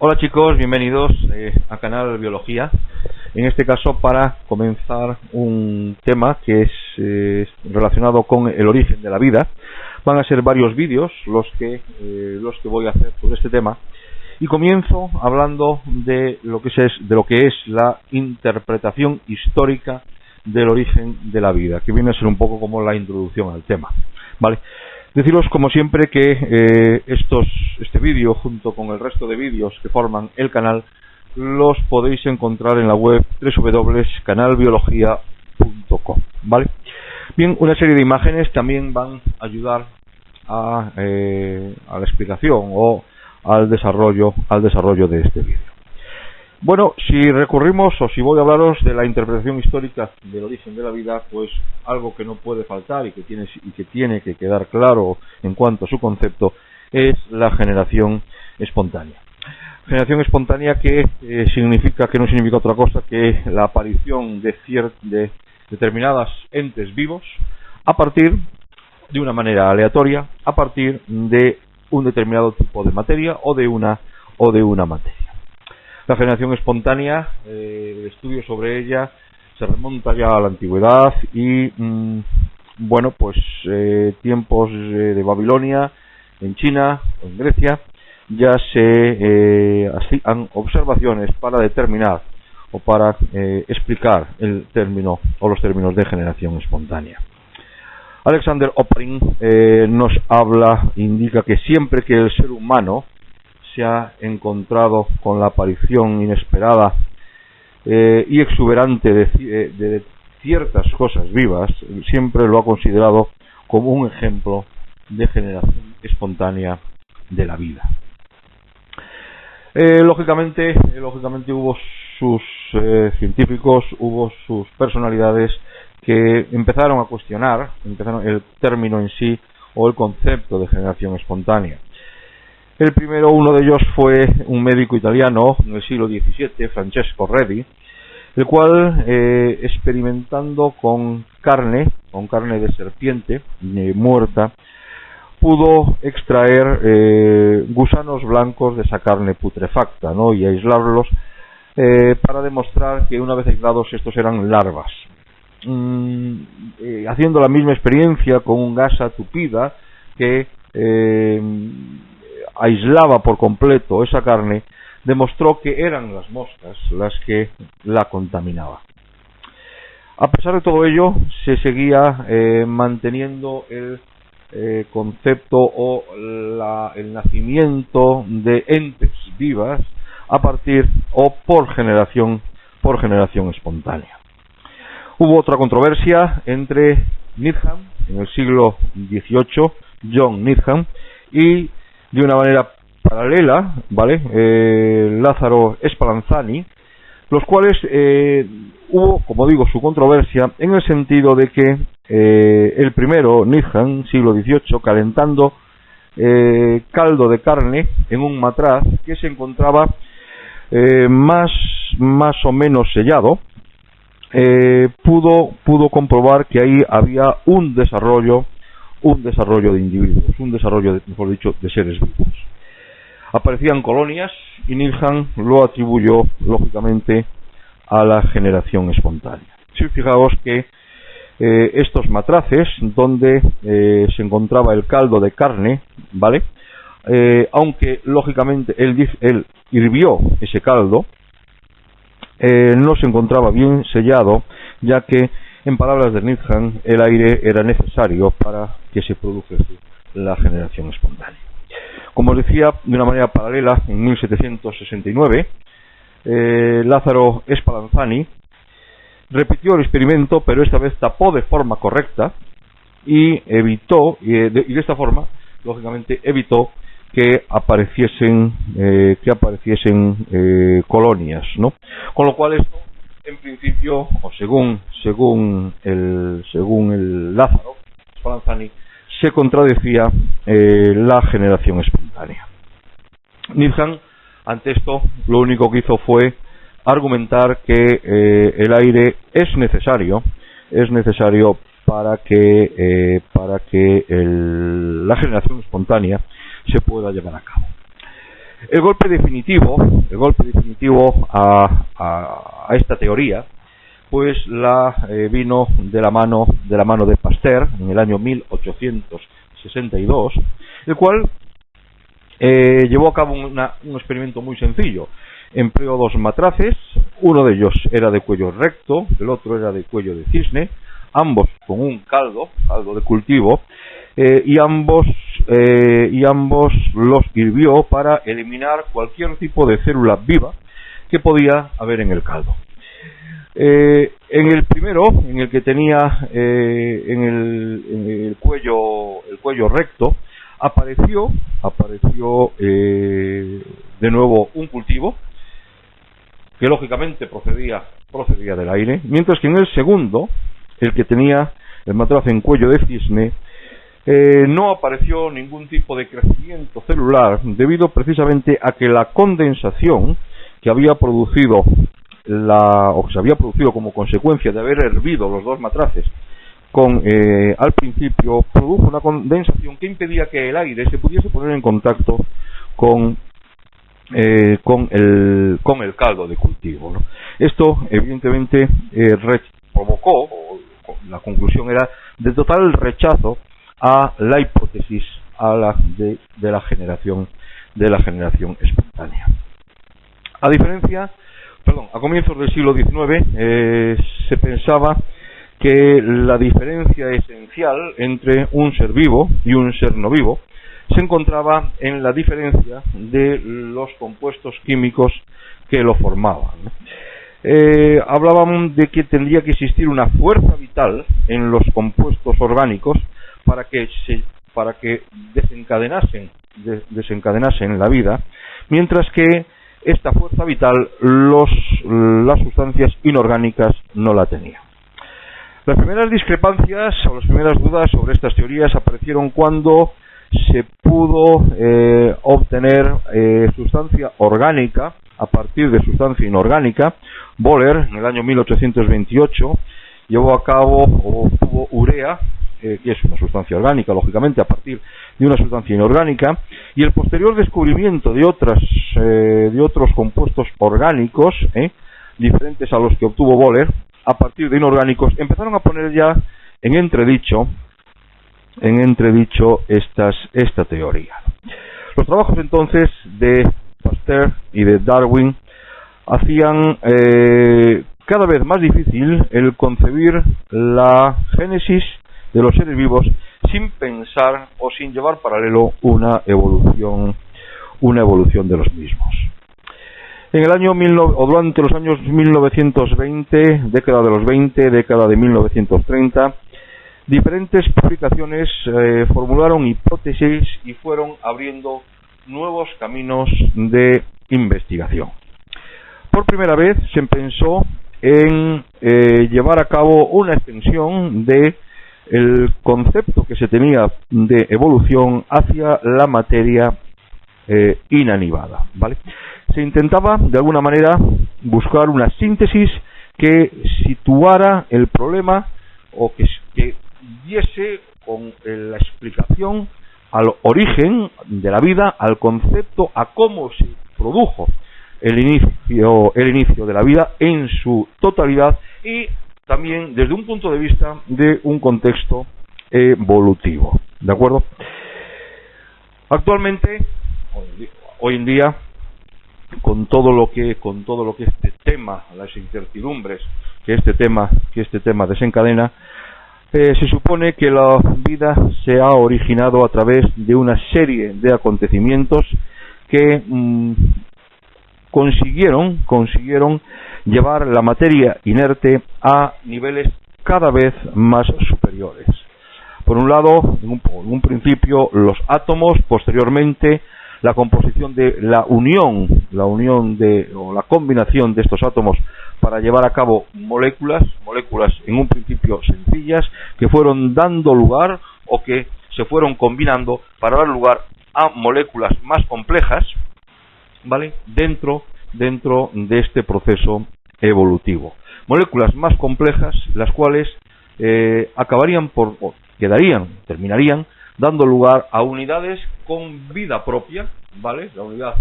Hola chicos, bienvenidos a Canal Biología. En este caso para comenzar un tema que es relacionado con el origen de la vida. Van a ser varios vídeos los que voy a hacer sobre este tema. Y comienzo hablando de lo que es la interpretación histórica del origen de la vida, que viene a ser un poco como la introducción al tema, ¿vale? Deciros como siempre que este vídeo junto con el resto de vídeos que forman el canal los podéis encontrar en la web www.canalbiología.com, ¿vale? Bien, una serie de imágenes también van a ayudar a la explicación o al desarrollo de este vídeo. Bueno, si recurrimos o si voy a hablaros de la interpretación histórica del origen de la vida, pues algo que no puede faltar y que tiene que quedar claro en cuanto a su concepto es la generación espontánea. Generación espontánea que no significa otra cosa que la aparición de determinadas entes vivos a partir de una manera aleatoria, a partir de un determinado tipo de materia o de una materia. La generación espontánea, el estudio sobre ella se remonta ya a la antigüedad y tiempos de Babilonia, en China o en Grecia, ya se hacían observaciones para determinar o para explicar el término o los términos de generación espontánea. Alexander Oparin nos indica que siempre que el ser humano se ha encontrado con la aparición inesperada y exuberante de ciertas cosas vivas, siempre lo ha considerado como un ejemplo de generación espontánea de la vida. Lógicamente hubo sus científicos, hubo sus personalidades que empezaron a cuestionar el término en sí o el concepto de generación espontánea. Uno de ellos fue un médico italiano en el siglo XVII, Francesco Redi, el cual, experimentando con carne de serpiente muerta, pudo extraer gusanos blancos de esa carne putrefacta, ¿no? Y aislarlos para demostrar que una vez aislados estos eran larvas. Haciendo la misma experiencia con un gasa tupida que aislaba por completo esa carne, demostró que eran las moscas las que la contaminaban. A pesar de todo ello, se seguía manteniendo el concepto o el nacimiento de entes vivas a partir o por generación espontánea. Hubo otra controversia entre Needham, en el siglo XVIII, John Needham, y de una manera paralela, ¿vale? Lázaro Spallanzani, los cuales hubo, como digo, su controversia en el sentido de que el primero, Needham, siglo XVIII, calentando caldo de carne en un matraz que se encontraba más o menos sellado, pudo comprobar que ahí había un desarrollo de individuos, mejor dicho, de seres vivos. Aparecían colonias y Needham lo atribuyó, lógicamente, a la generación espontánea. Si fijaos que estos matraces, donde se encontraba el caldo de carne, ¿vale? Aunque, lógicamente, él hirvió ese caldo, no se encontraba bien sellado, ya que, en palabras de Needham, el aire era necesario para que se produjese la generación espontánea. Como os decía, de una manera paralela, en 1769, Lázaro Spallanzani repitió el experimento, pero esta vez tapó de forma correcta y de esta forma, lógicamente, evitó que apareciesen colonias, ¿no? Con lo cual esto, en principio, o según el Lázaro Spallanzani, se contradecía la generación espontánea. Needham, ante esto, lo único que hizo fue argumentar que el aire es necesario para que la generación espontánea se pueda llevar a cabo. El golpe definitivo a esta teoría, pues vino de la mano de Pasteur en el año 1862, el cual llevó a cabo un experimento muy sencillo. Empleó dos matraces, uno de ellos era de cuello recto, el otro era de cuello de cisne, ambos con un caldo de cultivo, y ambos los hirvió para eliminar cualquier tipo de célula viva que podía haber en el caldo. En el primero, en el que tenía en el cuello recto, apareció de nuevo un cultivo que lógicamente procedía del aire, mientras que en el segundo, el que tenía el matraz en cuello de cisne, no apareció ningún tipo de crecimiento celular, debido precisamente a que la condensación que había producido o que se había producido como consecuencia de haber hervido los dos matraces al principio, produjo una condensación que impedía que el aire se pudiese poner en contacto con el caldo de cultivo, ¿no? Esto evidentemente provocó, la conclusión era de total rechazo a la hipótesis de la generación espontánea. A comienzos del siglo XIX se pensaba que la diferencia esencial entre un ser vivo y un ser no vivo se encontraba en la diferencia de los compuestos químicos que lo formaban, ¿no? Hablaban de que tendría que existir una fuerza vital en los compuestos orgánicos para que desencadenasen la vida, mientras que esta fuerza vital las sustancias inorgánicas no la tenían. Las primeras discrepancias o las primeras dudas sobre estas teorías aparecieron cuando se pudo obtener sustancia orgánica a partir de sustancia inorgánica. Bohler, en el año 1828, llevó a cabo o obtuvo urea, que es una sustancia orgánica, lógicamente, a partir de una sustancia inorgánica, y el posterior descubrimiento de otros compuestos orgánicos, diferentes a los que obtuvo Bohler, a partir de inorgánicos, empezaron a poner ya en entredicho esta teoría. Los trabajos entonces de Pasteur y de Darwin hacían cada vez más difícil el concebir la génesis de los seres vivos sin pensar o sin llevar paralelo una evolución de los mismos. En el año durante los años 1920, década de los 20, década de 1930, diferentes publicaciones formularon hipótesis y fueron abriendo nuevos caminos de investigación. Por primera vez se pensó en llevar a cabo una extensión de el concepto que se tenía de evolución hacia la materia inanimada, ¿vale? Se intentaba de alguna manera buscar una síntesis que situara el problema o que diese con la explicación al origen de la vida, al concepto, a cómo se produjo el inicio de la vida en su totalidad y también desde un punto de vista de un contexto evolutivo, ¿de acuerdo? Actualmente, hoy en día, con todo lo que este tema, las incertidumbres que este tema desencadena, se supone que la vida se ha originado a través de una serie de acontecimientos que consiguieron llevar la materia inerte a niveles cada vez más superiores. Por un lado, en un principio, los átomos, posteriormente la composición de la combinación de estos átomos para llevar a cabo moléculas en un principio sencillas que fueron dando lugar o que se fueron combinando para dar lugar a moléculas más complejas, ¿vale? Dentro de este proceso evolutivo. Moléculas más complejas, las cuales terminarían dando lugar a unidades con vida propia, ¿vale? La unidad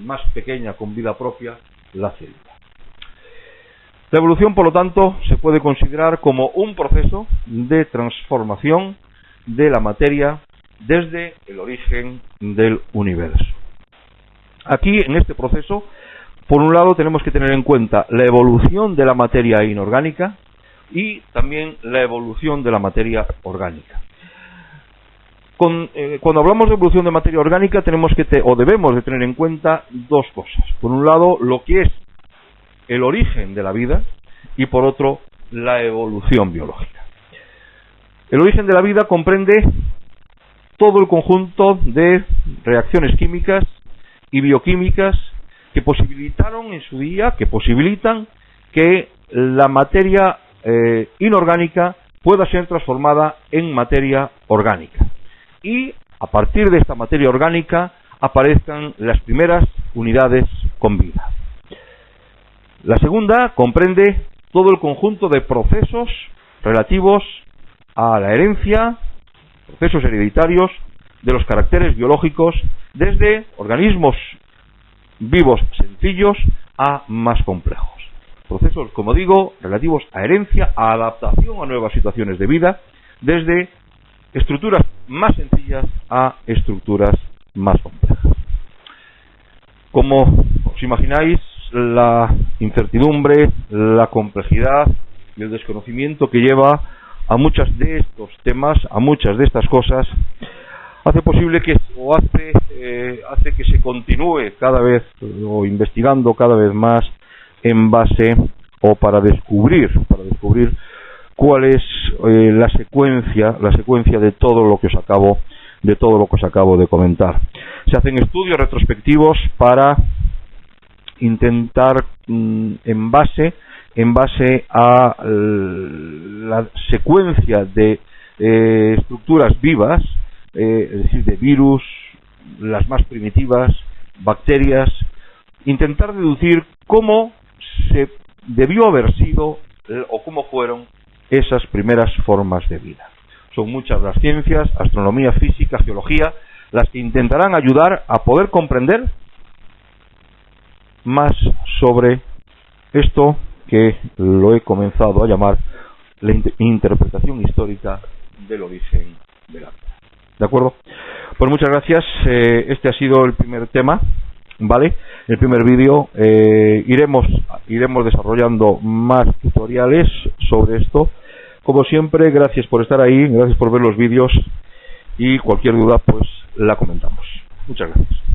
más pequeña con vida propia, la célula. La evolución, por lo tanto, se puede considerar como un proceso de transformación de la materia desde el origen del universo. Aquí, en este proceso, por un lado tenemos que tener en cuenta la evolución de la materia inorgánica y también la evolución de la materia orgánica. Cuando hablamos de evolución de materia orgánica tenemos que debemos de tener en cuenta dos cosas. Por un lado, lo que es el origen de la vida y por otro, la evolución biológica. El origen de la vida comprende todo el conjunto de reacciones químicas y bioquímicas que posibilitaron en su día, que posibilitan que la materia inorgánica pueda ser transformada en materia orgánica. Y a partir de esta materia orgánica aparezcan las primeras unidades con vida. La segunda comprende todo el conjunto de procesos relativos a la herencia, procesos hereditarios de los caracteres biológicos, desde organismos vivos sencillos a más complejos. Procesos, como digo, relativos a herencia, a adaptación a nuevas situaciones de vida, desde estructuras más sencillas a estructuras más complejas. Como os imagináis, la incertidumbre, la complejidad y el desconocimiento que lleva a muchos de estos temas, a muchas de estas cosas, hace posible que hace que se continúe cada vez o investigando cada vez más en base o para descubrir cuál es la secuencia de todo lo que os acabo de comentar. Se hacen estudios retrospectivos para intentar en base a la secuencia de estructuras vivas, es decir, de virus, las más primitivas, bacterias, intentar deducir cómo se debió haber sido o cómo fueron esas primeras formas de vida. Son muchas las ciencias, astronomía, física, geología, las que intentarán ayudar a poder comprender más sobre esto que lo he comenzado a llamar la interpretación histórica del origen de la vida. ¿De acuerdo? Pues muchas gracias. Este ha sido el primer tema, ¿vale? El primer vídeo. Iremos desarrollando más tutoriales sobre esto. Como siempre, gracias por estar ahí, gracias por ver los vídeos y cualquier duda pues la comentamos. Muchas gracias.